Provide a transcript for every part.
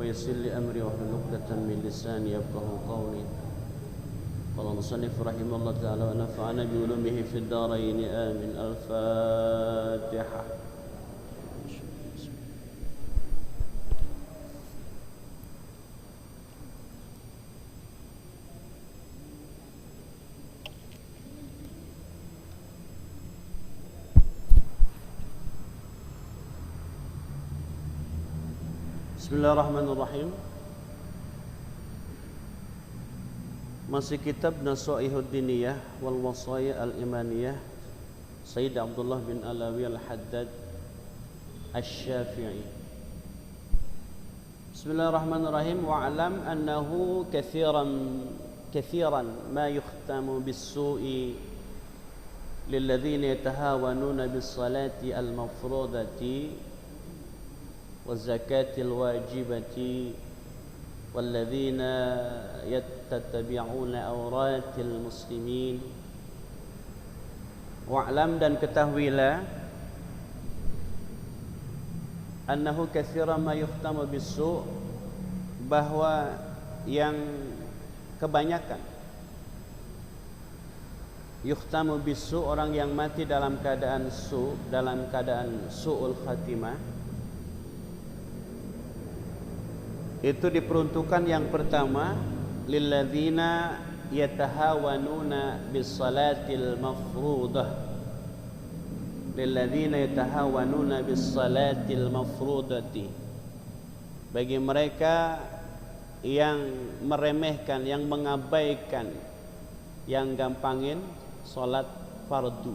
ويسر لي أمري واحلل عقدة من لساني يفقهوا قولي. قال المصنف رحمه الله تعالى ونفعنا بعلومه في الدارين آمين. الفاتحة. Bismillahirrahmanirrahim. Masih kitab Nasaihud Diniyah wal Wasaya al-Imaniyah Sayyid Abdullah bin Alawi al-Haddad Asy-Syafi'i. Bismillahirrahmanirrahim. Wa'lam annahu kathiran ma yukhtamu bis-su'i lilladhina yatahawanuna bis-salati al-mafrudati والزكاة الواجبة والذين يتتبعون أورات المسلمين. Wa'lam, dan ketahuilah, annahu katsiran ma yuhtamu bisu', bahwa yang kebanyakan yuhtamu bisu', orang yang mati dalam keadaan dalam keadaan su'ul khatimah, itu diperuntukkan yang pertama lilladzina yatahawanuna bis-salatil mafruḍah, lilladzina yatahawanuna bis-salatil mafruḍati, bagi mereka yang meremehkan, yang mengabaikan, yang gampangin salat fardu.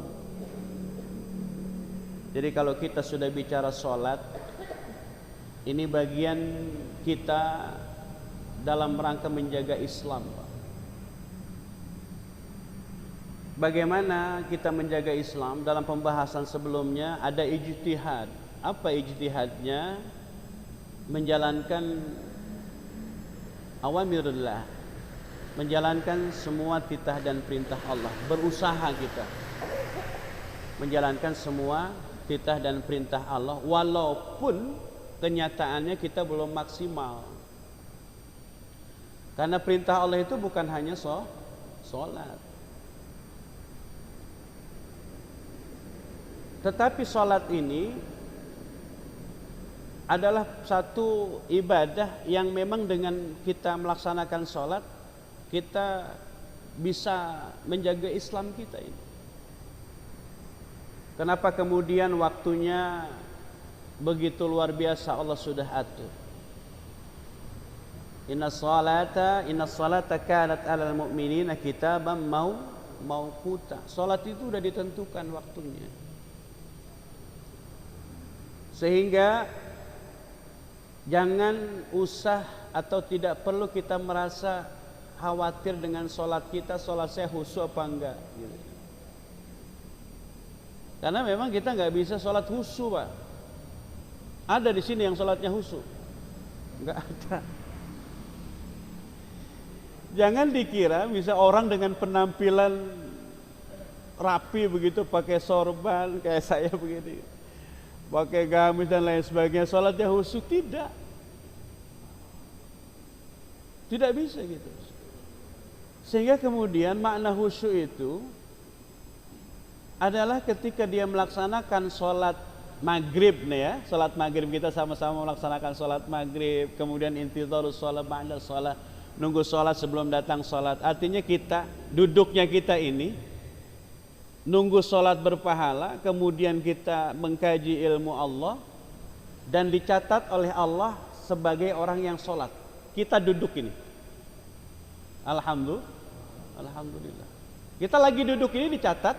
Jadi kalau kita sudah bicara salat, ini bagian kita dalam rangka menjaga Islam. Bagaimana kita menjaga Islam? Dalam pembahasan sebelumnya ada ijtihad. Apa ijtihadnya? Menjalankan awamirillah, menjalankan semua titah dan perintah Allah. Berusaha kita menjalankan semua titah dan perintah Allah, walaupun kenyataannya kita belum maksimal. Karena perintah Allah itu bukan hanya sholat, tetapi sholat ini adalah satu ibadah yang memang dengan kita melaksanakan sholat, kita bisa menjaga Islam kita ini. Kenapa kemudian waktunya begitu luar biasa Allah sudah atur? Inna salata kanat 'alal mu'minina kitaban mauquta. Salat itu sudah ditentukan waktunya. Sehingga jangan usah atau tidak perlu kita merasa khawatir dengan salat kita, salat saya khusyuk apa enggak gitu. Karena memang kita enggak bisa salat khusyuk, Pak. Ada di sini yang sholatnya khusyuk? Enggak ada. Jangan dikira bisa orang dengan penampilan rapi begitu, pakai sorban kayak saya begini, pakai gamis dan lain sebagainya, sholatnya khusyuk. Tidak bisa gitu. Sehingga kemudian makna khusyuk itu adalah ketika dia melaksanakan sholat maghrib nih ya, sholat maghrib, kita sama-sama melaksanakan sholat maghrib, kemudian intidharus sholat ba'da sholat, nunggu sholat sebelum datang sholat. Artinya kita, duduknya kita ini nunggu sholat berpahala, kemudian kita mengkaji ilmu Allah dan dicatat oleh Allah sebagai orang yang sholat. Kita duduk ini, Alhamdulillah, kita lagi duduk ini dicatat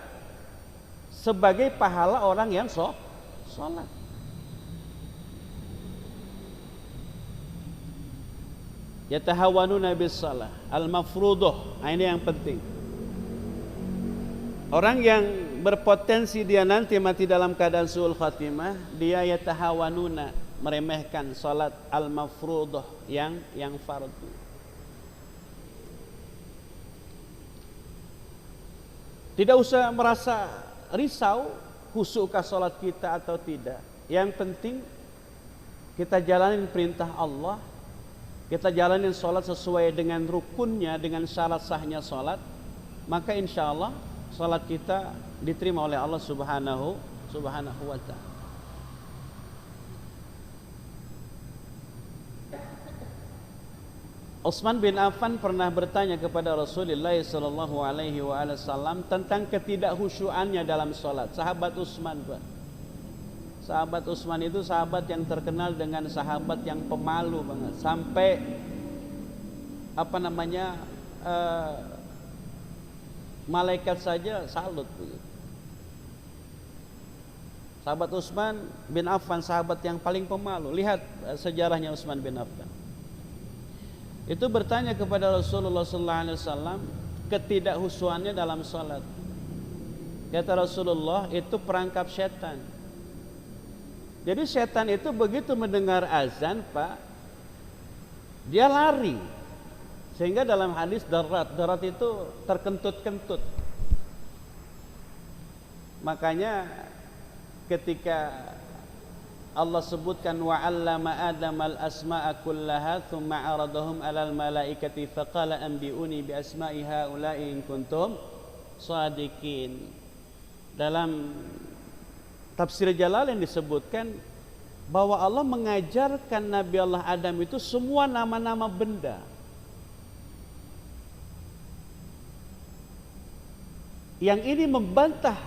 sebagai pahala orang yang sholat. Yatahawanuna bis-shalah al-mafruḍah. Ini yang penting. Orang yang berpotensi dia nanti mati dalam keadaan su'ul khatimah, dia yatahawanuna, meremehkan salat al-mafruḍah yang fardu. Tidak usah merasa risau khusyukkah salat kita atau tidak. Yang penting kita jalanin perintah Allah kita jalanin sholat sesuai dengan rukunnya, dengan syarat sahnya sholat, maka insya Allah sholat kita diterima oleh Allah Subhanahu wa ta'ala. Utsman bin Affan pernah bertanya kepada Rasulullah sallallahu alaihi wasallam tentang ketidakhusyuannya dalam sholat. Sahabat Utsman, Pak. Sahabat Utsman itu sahabat yang terkenal dengan sahabat yang pemalu banget. Sampai malaikat saja salut begitu. Sahabat Utsman bin Affan sahabat yang paling pemalu. Lihat sejarahnya Utsman bin Affan. Itu bertanya kepada Rasulullah sallallahu alaihi wasallam ketidakhusyuannya dalam salat. Kata Rasulullah, itu perangkap setan. Jadi setan itu begitu mendengar azan, Pak, dia lari. Sehingga dalam hadis darat itu terkentut-kentut. Makanya ketika Allah sebutkan wa 'allama Adam al-asma'a kullaha thumma 'aradahum 'alal malaikati faqala anbi'uni bi asma'i haula'i in kuntum shadiqin. Dalam tafsir Jalalain disebutkan bahwa Allah mengajarkan Nabi Allah Adam itu semua nama-nama benda. Yang ini membantah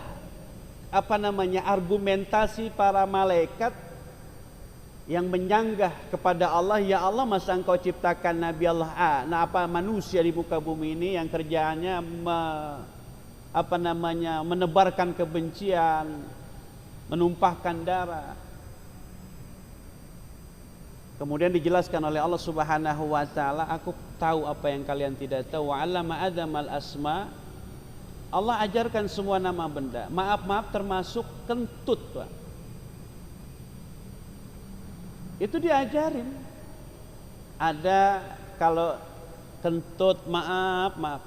argumentasi para malaikat yang menyanggah kepada Allah, ya Allah, masa engkau ciptakan Nabi Allah manusia di muka bumi ini yang kerjaannya menebarkan kebencian, menumpahkan darah. Kemudian dijelaskan oleh Allah Subhanahu wa ta'ala, aku tahu apa yang kalian tidak tahu. Wa 'allama Adam al-asma. Allah ajarkan semua nama benda. Maaf termasuk kentut, Pak. Itu diajarin. Ada kalau kentut,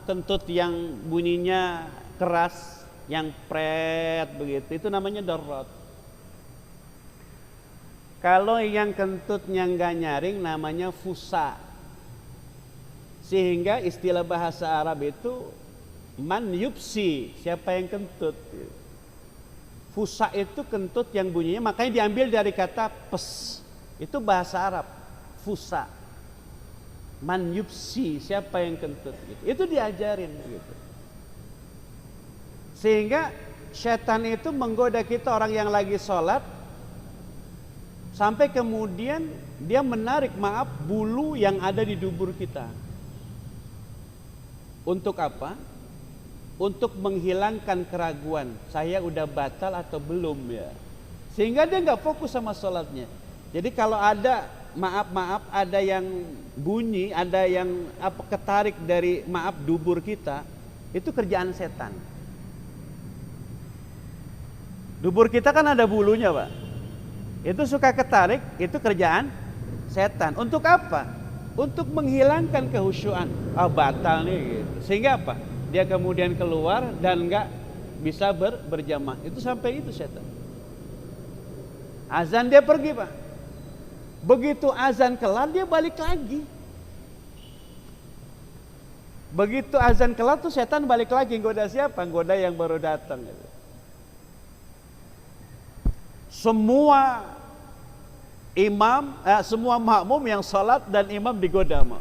kentut yang bunyinya keras, yang pret begitu, itu namanya darat. Kalau yang kentutnya enggak nyaring namanya fusa. Sehingga istilah bahasa Arab itu man yupsi, siapa yang kentut. Fusa itu kentut yang bunyinya, makanya diambil dari kata pes. Itu bahasa Arab, fusa. Man yupsi, siapa yang kentut gitu. Itu diajarin gitu. Sehingga setan itu menggoda kita orang yang lagi sholat, sampai kemudian dia menarik bulu yang ada di dubur kita. Untuk apa? Untuk menghilangkan keraguan, saya udah batal atau belum ya. Sehingga dia nggak fokus sama sholatnya. Jadi kalau ada ada yang bunyi, ada yang ketarik dari dubur kita, itu kerjaan setan. Dubur kita kan ada bulunya, Pak. Itu suka ketarik, itu kerjaan setan. Untuk apa? Untuk menghilangkan kehusyuan. Batal nih gitu. Sehingga apa? Dia kemudian keluar dan nggak bisa berjamaah. Itu sampai itu setan. Azan dia pergi, Pak. Begitu azan kelar dia balik lagi. Begitu azan kelar tuh setan balik lagi. Goda siapa? Goda yang baru datang. Semua imam, semua makmum yang salat dan imam digoda sama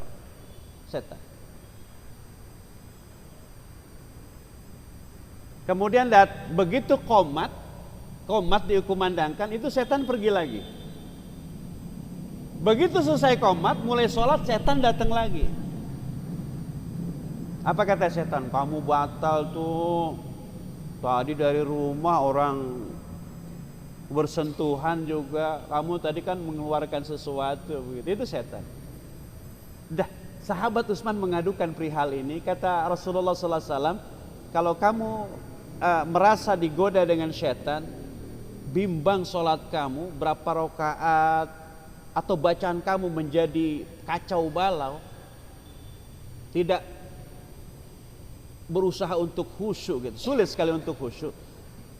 setan. Kemudian begitu qomat dikumandangkan, itu setan pergi lagi. Begitu selesai qomat, mulai sholat, setan datang lagi. Apa kata setan? Kamu batal tuh. Tadi dari rumah orang bersentuhan juga. Kamu tadi kan mengeluarkan sesuatu. Begitu. Itu setan. Sahabat Utsman mengadukan perihal ini. Kata Rasulullah SAW, kalau kamu merasa digoda dengan setan, bimbang sholat kamu, berapa rakaat, atau bacaan kamu menjadi kacau balau, tidak berusaha untuk khusyuk gitu. Sulit sekali untuk khusyuk.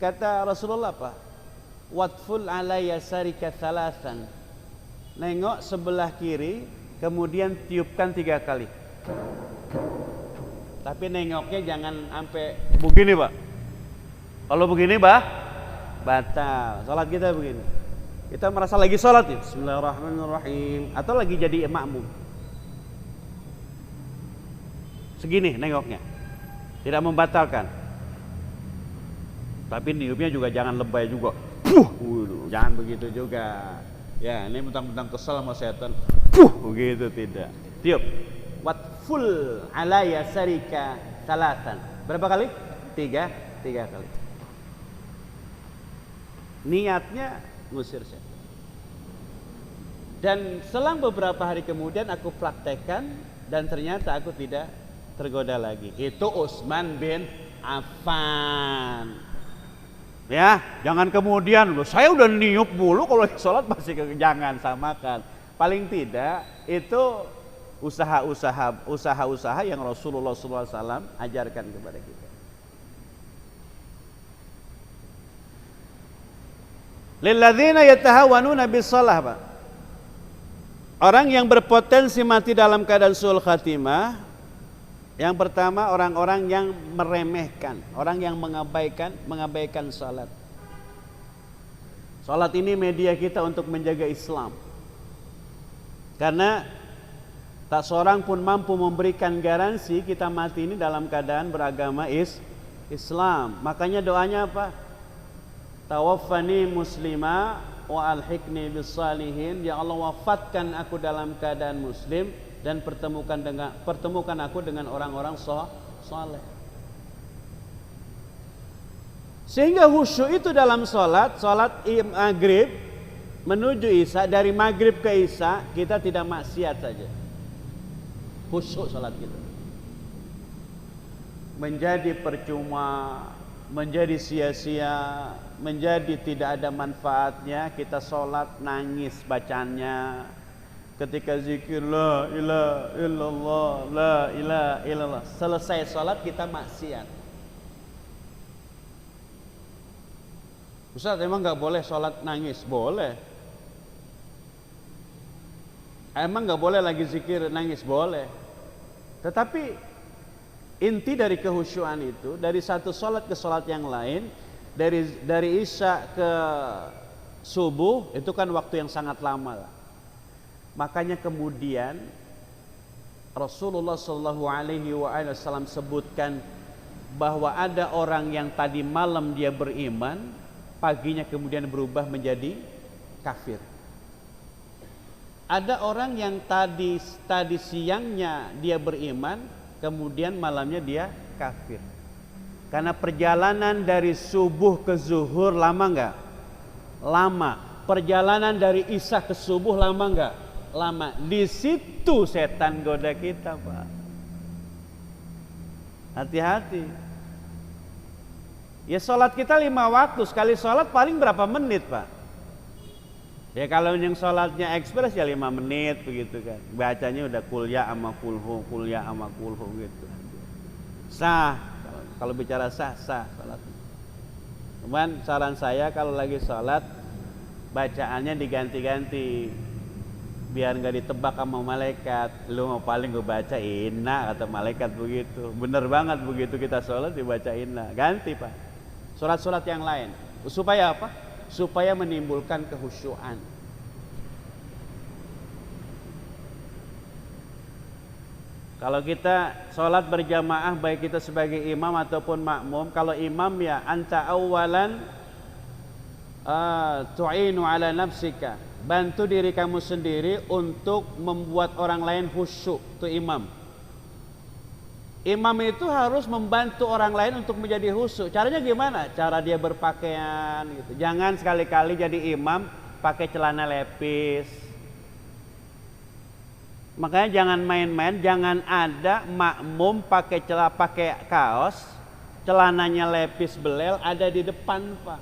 Kata Rasulullah apa? Watful ala yasarika thalathan. Nengok sebelah kiri kemudian tiupkan 3 kali. Tapi nengoknya jangan sampai begini, Pak. Kalau begini, batal. Salat kita begini. Kita merasa lagi salat ya, bismillahirrahmanirrahim, atau lagi jadi makmum. Segini nengoknya. Tidak membatalkan. Tapi niupnya juga jangan lebay juga. Jangan begitu juga. Ya, ini mentang-mentang kesel sama setan. Begitu tidak. Tiup. Watful ala yasarika salatan. Berapa kali? 3 kali. Niatnya ngusir setan. Dan selang beberapa hari kemudian aku praktekkan dan ternyata aku tidak tergoda lagi. Itu Utsman bin Affan. Ya, jangan kemudian loh, saya udah niup mulu kalau sholat masih jangan samakan. Paling tidak itu usaha-usaha yang Rasulullah SAW ajarkan kepada kita. Lilladzina yatahawanuna bis-shalah, Pak. Orang yang berpotensi mati dalam keadaan su'ul khatimah, yang pertama orang-orang yang meremehkan, orang yang mengabaikan salat. Salat ini media kita untuk menjaga Islam. Karena tak seorang pun mampu memberikan garansi kita mati ini dalam keadaan beragama Islam. Makanya doanya apa? Tawaffani muslima wa alhiqni bis salihin. Ya Allah, wafatkan aku dalam keadaan muslim dan pertemukan aku dengan orang-orang saleh. Sehingga khusyuk itu dalam salat maghrib menuju isya, dari maghrib ke isya kita tidak maksiat saja. Khusyuk salat kita. Menjadi percuma, menjadi sia-sia, menjadi tidak ada manfaatnya kita sholat nangis bacanya. Ketika zikir la ilaha illallah, la ilaha illallah, selesai sholat kita maksiat. Ustaz, emang gak boleh sholat nangis? Boleh. Emang gak boleh lagi zikir nangis? Boleh. Tetapi inti dari kehusyuan itu, dari satu sholat ke sholat yang lain, dari isya ke subuh, itu kan waktu yang sangat lama. Makanya kemudian Rasulullah SAW sebutkan bahwa ada orang yang tadi malam dia beriman, paginya kemudian berubah menjadi kafir. Ada orang yang tadi siangnya dia beriman, kemudian malamnya dia kafir. Karena perjalanan dari subuh ke zuhur lama enggak? Lama. Perjalanan dari isya ke subuh lama enggak? Lama. Di situ setan goda kita, Pak. Hati-hati. Ya sholat kita 5 waktu, sekali sholat paling berapa menit, Pak? Ya kalau yang sholatnya ekspres ya 5 menit begitu kan. Bacanya udah kuliah sama kulhu gitu. Sah. Kalau bicara sah sholat. Cuman saran saya kalau lagi sholat bacaannya diganti-ganti biar nggak ditebak sama malaikat. Lu mau paling gue baca inna kata malaikat begitu. Bener banget begitu kita sholat dibaca inna. Ganti, Pak. Sholat-sholat yang lain. Supaya apa? Supaya menimbulkan kehusyuan. Kalau kita sholat berjamaah, baik kita sebagai imam ataupun makmum, kalau imam ya anta awalan tu'inu ala nafsika, bantu diri kamu sendiri untuk membuat orang lain khusyuk. Itu imam. Imam itu harus membantu orang lain untuk menjadi khusyuk. Caranya gimana? Cara dia berpakaian gitu. Jangan sekali-kali jadi imam pakai celana lepis. Makanya jangan main-main, jangan ada makmum pakai kaos, celananya lepis belel ada di depan, Pak.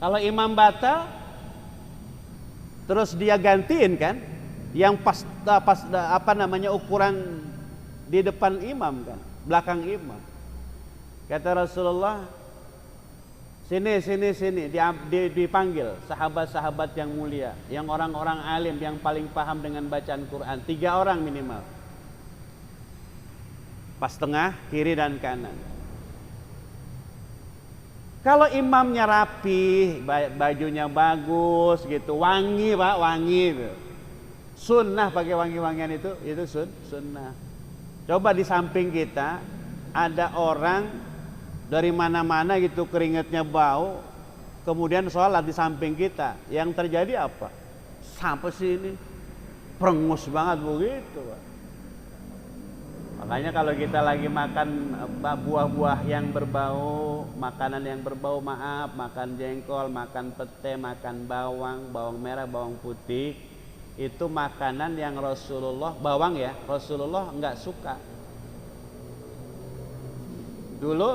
Kalau imam batal, terus dia gantiin kan, yang pas ukuran di depan imam kan, belakang imam. Kata Rasulullah, Sini, dipanggil sahabat-sahabat yang mulia, yang orang-orang alim, yang paling paham dengan bacaan Quran. 3 orang minimal. Pas tengah, kiri dan kanan. Kalau imamnya rapi, bajunya bagus gitu, wangi Pak, wangi gitu. Sunnah pakai wangi-wangian itu sunnah. Coba di samping kita ada orang dari mana-mana gitu keringatnya bau, kemudian sholat di samping kita, yang terjadi apa? Sampai sini perengus banget begitu Pak. Makanya kalau kita lagi makan buah-buah yang berbau, makanan yang berbau, makan jengkol, makan pete, makan bawang merah, bawang putih, itu makanan yang Rasulullah, bawang ya, Rasulullah enggak suka. Dulu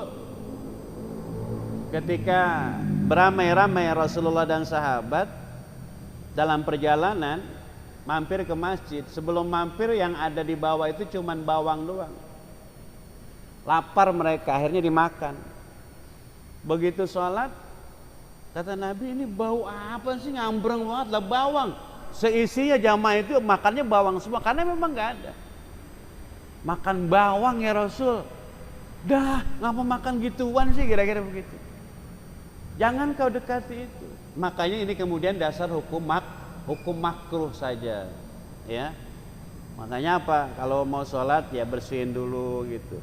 ketika beramai-ramai Rasulullah dan sahabat dalam perjalanan mampir ke masjid, sebelum mampir yang ada di bawah itu cuman bawang doang. Lapar mereka, akhirnya dimakan. Begitu sholat, kata Nabi, ini bau apa sih, ngambreng banget lah, bawang. Seisinya jamaah itu makannya bawang semua, karena memang gak ada. Makan bawang ya Rasul. Dah, ngapa makan gituan sih, kira-kira begitu. Jangan kau dekati itu. Makanya ini kemudian dasar hukum makruh saja, ya. Makanya apa? Kalau mau sholat ya bersihin dulu gitu.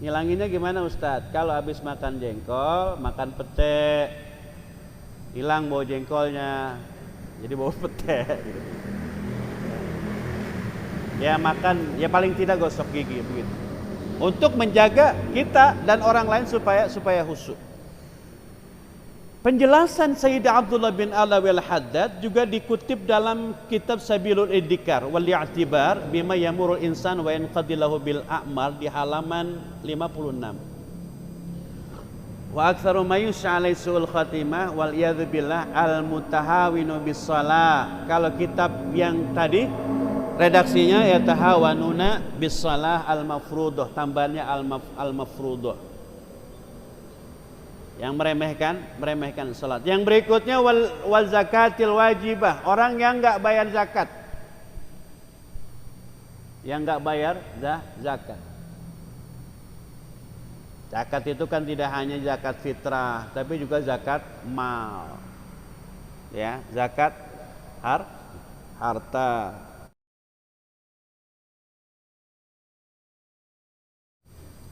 Ngilanginnya gimana Ustadz? Kalau habis makan jengkol, makan pete, hilang bau jengkolnya, jadi bau pete. Gitu. Ya makan, ya paling tidak gosok gigi begitu. Untuk menjaga kita dan orang lain supaya khusyuk. Penjelasan Sayyidina Abdullah bin Alawi al-Haddad juga dikutip dalam kitab Sabilul Iddikar wal i'tibar bima yamurul insan wa yanqadilahu bil a'mal di halaman 56. Wa aktsaru ma yus'a alai su'ul khatimah wal iyadzu billah al mutahawinu bis shalah. Kalau kitab yang tadi redaksinya ya tahawanuna bis shalah al mafruḍah, tambahannya al mafruḍah. Yang meremehkan salat. Yang berikutnya wal zakatil wajibah, orang yang enggak bayar zakat. Yang enggak bayar zakat. Zakat itu kan tidak hanya zakat fitrah, tapi juga zakat mal. Ya, zakat harta.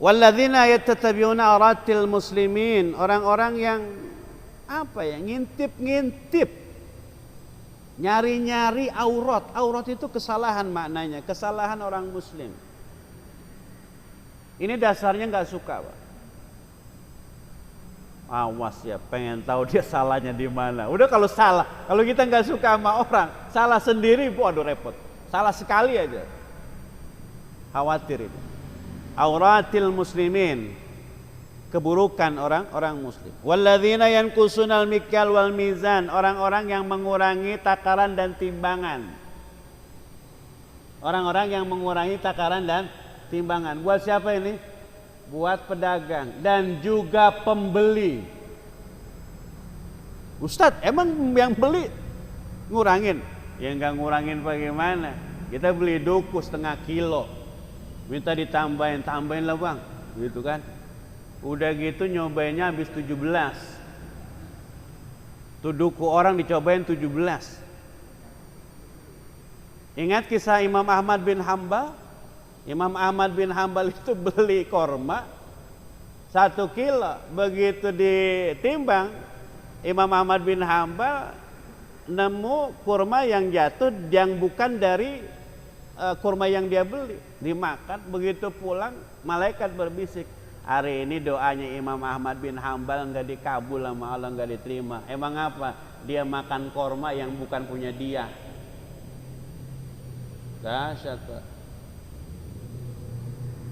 Walladzina yattatabi'una auratil muslimin, orang-orang yang apa ya, ngintip-ngintip, nyari-nyari aurat. Aurat itu kesalahan maknanya, kesalahan orang muslim. Ini dasarnya nggak suka, Pak. Awas ya, pengen tahu dia salahnya di mana. Udah kalau salah, kalau kita nggak suka sama orang, salah sendiri, waduh repot. Salah sekali aja, khawatir itu. Auratil muslimin, keburukan orang muslim. Walladzina yanqusunal mikyal wal mizan, orang-orang yang mengurangi takaran dan timbangan. Orang-orang yang mengurangi takaran dan timbangan. Buat siapa ini? Buat pedagang dan juga pembeli. Ustadz, emang yang beli ngurangin? Ya enggak ngurangin bagaimana? Kita beli duku setengah kilo, minta tambahin lah bang, gitu kan. Udah gitu nyobainnya habis 17. Tuh duku orang dicobain 17. Ingat kisah Imam Ahmad bin Hambal? Imam Ahmad bin Hambal itu beli korma 1 kilo. Begitu ditimbang, Imam Ahmad bin Hambal nemu kurma yang jatuh yang bukan dari kurma yang dia beli. Dimakan, begitu pulang malaikat berbisik, hari ini doanya Imam Ahmad bin Hambal enggak dikabul sama Allah, enggak diterima. Emang apa? Dia makan korma yang bukan punya dia. Dahsyat, Pak.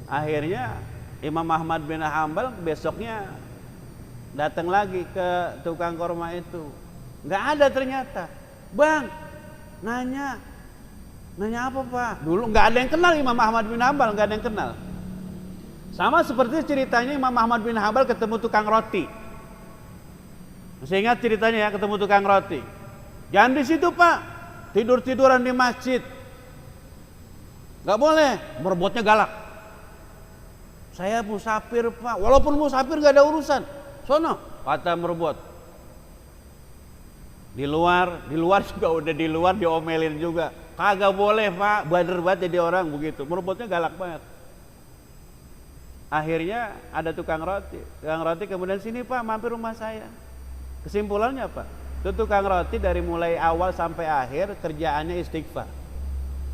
Akhirnya Imam Ahmad bin Hambal besoknya datang lagi ke tukang korma itu, enggak ada ternyata. Bang, nanya apa Pak? Dulu nggak ada yang kenal Imam Ahmad bin Hambal, nggak ada yang kenal. Sama seperti ceritanya Imam Ahmad bin Hambal ketemu tukang roti. Masih ingat ceritanya ya, ketemu tukang roti. Jangan di situ Pak, tidur-tiduran di masjid. Gak boleh, merebutnya galak. Saya musafir Pak, walaupun musafir gak ada urusan. Sono, kata merebut. Di luar juga udah di luar diomelin juga. Kagak boleh Pak, bader banget jadi orang begitu. Merebutnya galak banget. Akhirnya ada tukang roti. Tukang roti kemudian, sini Pak, mampir rumah saya. Kesimpulannya apa? Itu tukang roti dari mulai awal sampai akhir kerjaannya istighfar.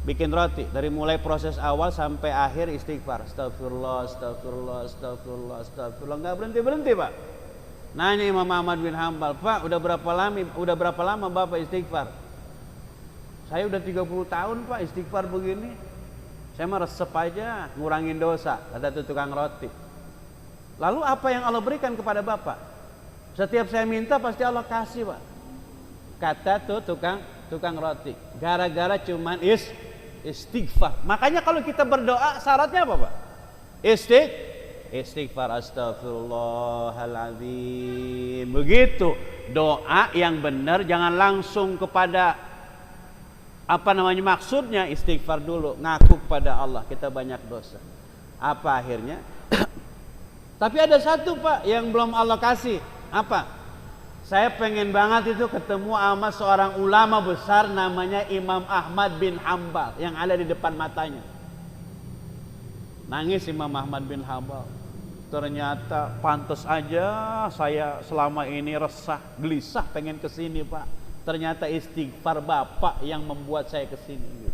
Bikin roti dari mulai proses awal sampai akhir istighfar. Astagfirullah, astagfirullah, astagfirullah, astagfirullah. Enggak berhenti-berhenti Pak. Nanya Imam Ahmad bin Hambal, Pak, udah berapa lama Bapak istighfar? Saya udah 30 tahun Pak istighfar begini. Saya mah resep aja, ngurangin dosa, kata itu tukang roti. Lalu apa yang Allah berikan kepada Bapak? Setiap saya minta pasti Allah kasih Pak. Kata tuh tukang roti. Gara-gara cuman istighfar. Makanya kalau kita berdoa syaratnya apa Pak? Istighfar, astagfirullahaladzim. Begitu doa yang benar, jangan langsung kepada maksudnya. Istighfar dulu, ngaku kepada Allah kita banyak dosa. Apa akhirnya? Tapi ada satu Pak yang belum Allah kasih. Apa? Saya pengen banget itu ketemu sama seorang ulama besar namanya Imam Ahmad bin Hambal yang ada di depan matanya. Nangis Imam Ahmad bin Hambal. Ternyata pantas aja saya selama ini resah, gelisah pengen kesini Pak. Ternyata istighfar Bapak yang membuat saya kesini.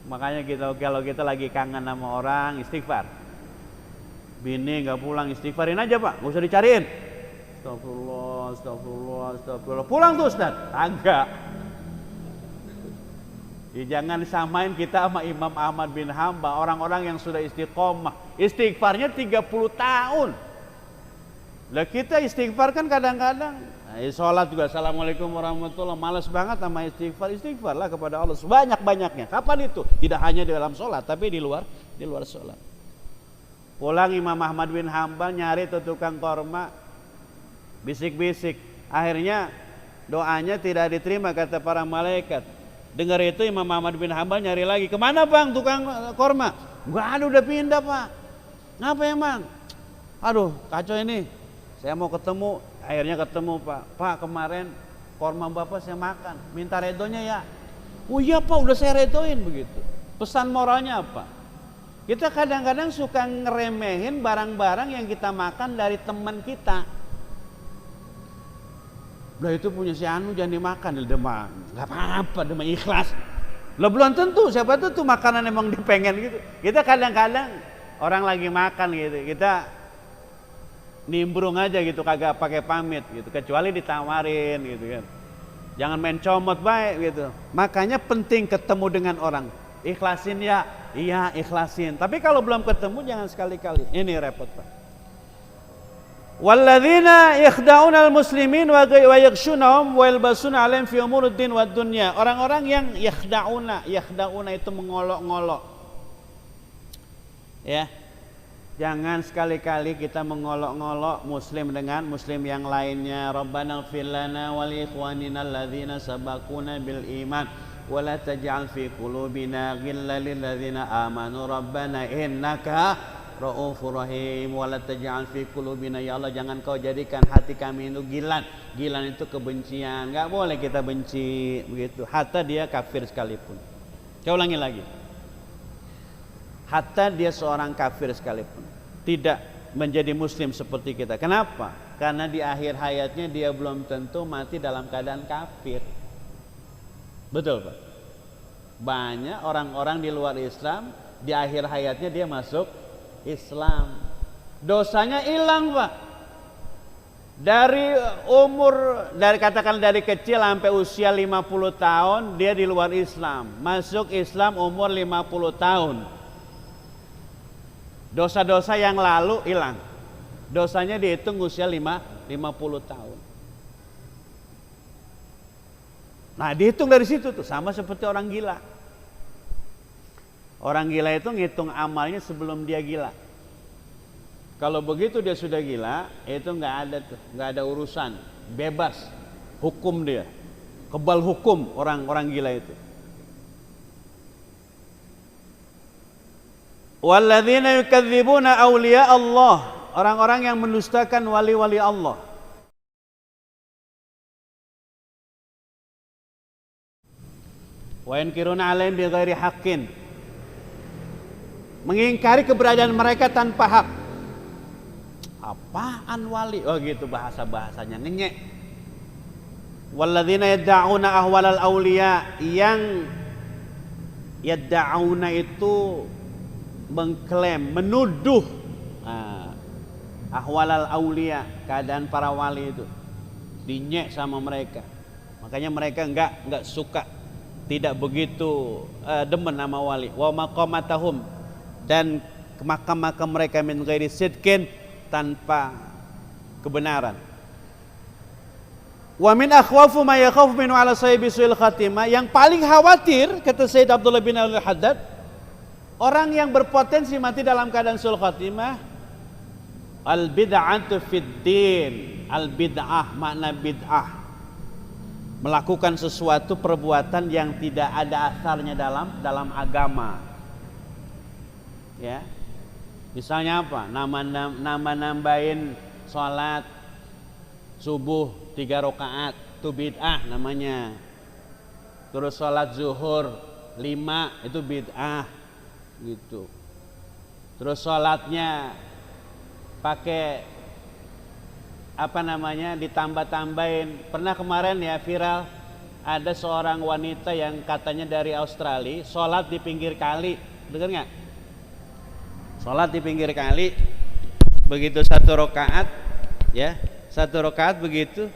Makanya kalau kita lagi kangen sama orang, istighfar. Bini nggak pulang, istighfarin aja Pak, nggak usah dicariin. Astagfirullah, astagfirullah, astagfirullah. Pulang tuh Ustaz. Agak. Ya, jangan samain kita sama Imam Ahmad bin Hambal, orang-orang yang sudah istiqomah. Istighfarnya 30 tahun. Lah kita istighfar kan kadang-kadang sholat juga assalamualaikum warahmatullahi wabarakatuh, malas banget sama istighfar. Istighfarlah kepada Allah sebanyak-banyaknya. Kapan itu? Tidak hanya di dalam sholat, tapi di luar sholat. Pulang Imam Ahmad bin Hambal nyari tuh tukang korma, bisik-bisik. Akhirnya doanya tidak diterima kata para malaikat. Dengar itu Imam Ahmad bin Hambal nyari lagi. Kemana Bang tukang korma? Gak ada, udah pindah Pak. Ngapa emang? Aduh kacau ini. Saya mau ketemu. Akhirnya ketemu Pak. Pak, kemarin korma Bapak saya makan. Minta redonya ya. Oh iya Pak, udah saya redoin begitu. Pesan moralnya apa? Kita kadang-kadang suka ngeremehin barang-barang yang kita makan dari teman kita. Lah itu punya si Anu jangan dimakan, demam. Gak apa-apa, demam ikhlas. Lah belum tentu, siapa tuh makanan emang dipengen gitu. Kita kadang-kadang orang lagi makan gitu, kita nimbrung aja gitu, kagak pakai pamit gitu, kecuali ditawarin gitu kan. Jangan main comot baik gitu. Makanya penting ketemu dengan orang. Ikhlasin ya, iya ikhlasin. Tapi kalau belum ketemu jangan sekali-kali. Ini repot Pak. Walladzina yakhda'una al-muslimin wa yakshunahum wa yalbasuna 'alaihim fi umuruddin wad dunya. Orang-orang yang yakhda'una itu mengolok-ngolok. Ya. Jangan sekali-kali kita mengolok-ngolok muslim dengan muslim yang lainnya. Rabbana ighfir lana wa li ikhwanina alladzina sabaquna bil iman wa la taj'al fi qulubina ghillan lil ladzina amanu rabbana innaka Ra'ufur Rahim. Wa la taj'al fi qulubina, ya Allah jangan kau jadikan hati kami itu gilan. Gilan itu kebencian. Enggak boleh kita benci begitu. Hatta dia kafir sekalipun. Saya ulangi lagi. Hatta dia seorang kafir sekalipun tidak menjadi muslim seperti kita. Kenapa? Karena di akhir hayatnya dia belum tentu mati dalam keadaan kafir. Betul Pak? Banyak orang-orang di luar Islam di akhir hayatnya dia masuk Islam, dosanya hilang Pak. Dari katakan dari kecil sampai usia 50 tahun dia di luar Islam, masuk Islam umur 50 tahun. Dosa-dosa yang lalu hilang. Dosanya dihitung usia 50 tahun. Nah, dihitung dari situ tuh sama seperti orang gila. Orang gila itu ngitung amalnya sebelum dia gila. Kalau begitu dia sudah gila, itu nggak ada tuh, nggak ada urusan, bebas hukum dia, kebal hukum orang-orang gila itu. Walladzina yukadzibuna awliya Allah, orang-orang yang mendustakan wali-wali Allah. Wa yankiruna alaihim bighairi haqqin, mengingkari keberadaan mereka tanpa hak. Apaan wali? Oh gitu bahasa-bahasanya ngenyek. Walladzina yad'una ahwalal auliya, yang yad'una itu mengklaim, menuduh ahwalal auliya, keadaan para wali itu dinyek sama mereka. Makanya mereka enggak suka, tidak begitu demen sama wali. Wa maqamatahum, dan makam-makam mereka min ghairi sidqin, tanpa kebenaran. Wa min akhwafu ma yakhafu min ala sahibi su'il khatimah, yang paling khawatir kata Sayyid Abdullah bin Al-Haddad, orang yang berpotensi mati dalam keadaan su'il khatimah, al bid'atu fid din. Al bid'ah, makna bid'ah, melakukan sesuatu perbuatan yang tidak ada asarnya dalam agama. Ya. Misalnya apa? Nama nambahin sholat subuh 3 rakaat, itu bid'ah namanya. Terus sholat zuhur 5, itu bid'ah gitu. Terus sholatnya pakai apa namanya, ditambah-tambahin. Pernah kemarin ya viral, ada seorang wanita yang katanya dari Australia, sholat di pinggir kali, dengar nggak? Sholat di pinggir kali, begitu 1 rakaat, ya 1 rakaat begitu,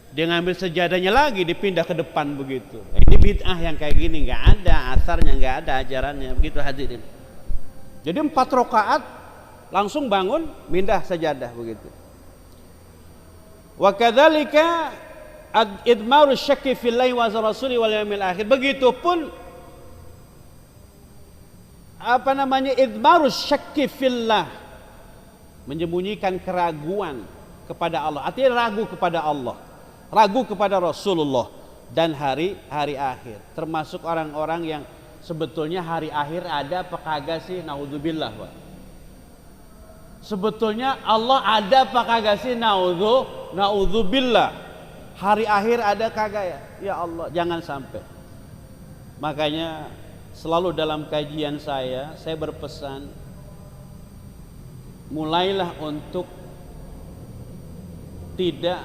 dia ngambil sejadahnya lagi, dipindah ke depan begitu. Ini bid'ah yang kayak gini, nggak ada asarnya, nggak ada ajarannya, begitu hadirin. Jadi 4 rakaat langsung bangun, pindah sajadah begitu. Wa kadzalika idmaru syakki fillahi wa rasuli wal yaumil akhir. Begitupun apa namanya, idmaru syakki fillah, menyembunyikan keraguan kepada Allah. Artinya ragu kepada Allah, ragu kepada Rasulullah dan hari akhir. Termasuk orang-orang yang sebetulnya hari akhir ada apa kagak sih? Naudzubillah, Pak. Sebetulnya Allah ada apa kagak sih? Naudzubillah. Hari akhir ada kagak ya? Ya Allah, jangan sampai. Makanya selalu dalam kajian saya berpesan, mulailah untuk tidak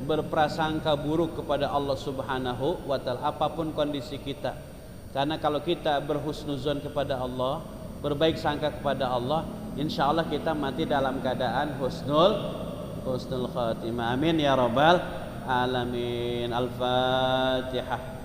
berprasangka buruk kepada Allah Subhanahu wa ta'ala, apapun kondisi kita. Karena kalau kita berhusnuzon kepada Allah, berbaik sangka kepada Allah, insya Allah kita mati dalam keadaan husnul khatimah. Amin ya rabbal alamin. Al-Fatihah.